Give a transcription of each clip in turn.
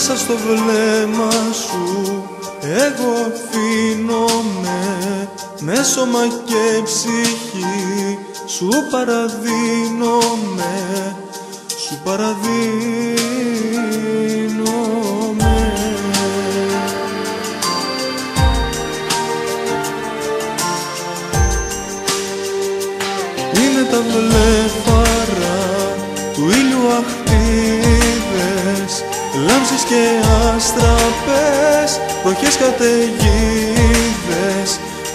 Μέσα στο βλέμμα σου εγώ αφήνομαι, με σώμα και ψυχή σου παραδίνομαι, σου παραδίνομαι. Είναι τα βλέφαρα του ήλιου αχτίδες, λάμψεις και άστραπες, βροχές καταιγίδες,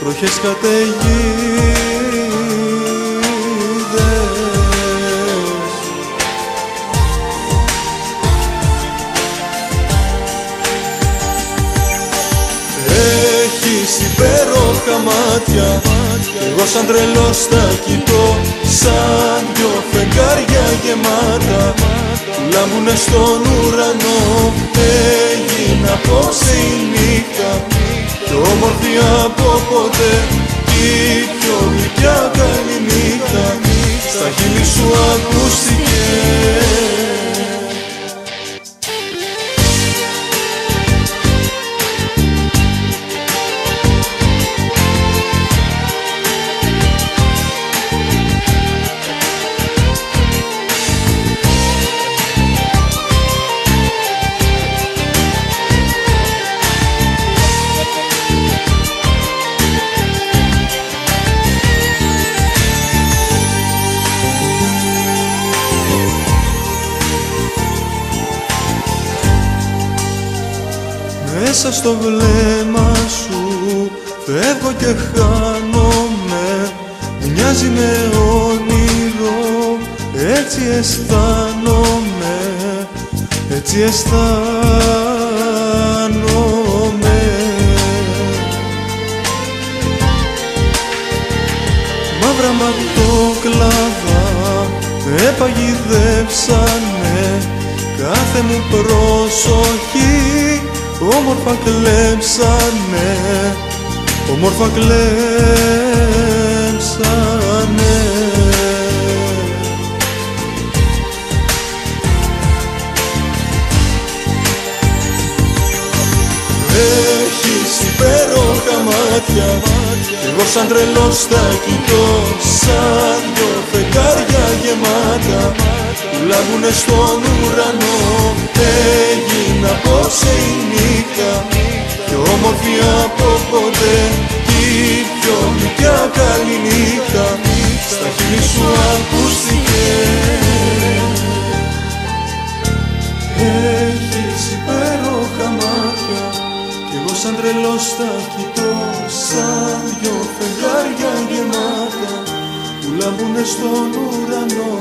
βροχές καταιγίδες. Έχεις υπέροχα μάτια, εγώ σαν τρελός τα κοιτώ, σαν δυο φεγγάρια γεμάτα που λάμπουνε στον ουρανό. Έγινα απόψε η νύχτα πιο όμορφη από ποτέ, η πιο γλυκιά καληνύχτα στα χείλη σου ακούστηκε. Μέσα στο βλέμμα σου φεύγω και χάνομαι, μοιάζει με όνειρο, έτσι αισθάνομαι, έτσι αισθάνομαι. Μαύρα μακτόκλαδα με παγιδεύσανε, κάθε μου προσοχή όμορφα κλέψανε, όμορφα κλέψανε. Έχεις υπέροχα μάτια, εγώ σαν τρελός τα κοιτώ, σαν δυο φεγγάρια γεμάτα που λάμπουνε στον ουρανό. Έγινα απόψε η νύχτα πιο όμορφη από ποτέ, η πιο γλυκιά καληνύχτα στα χείλη σου ακούστηκε. Έχεις υπέροχα μάτια κι εγώ σαν τρελός τα κοιτώ, σαν δυο φεγγάρια γεμάτα που λάμπουνε στον ουρανό.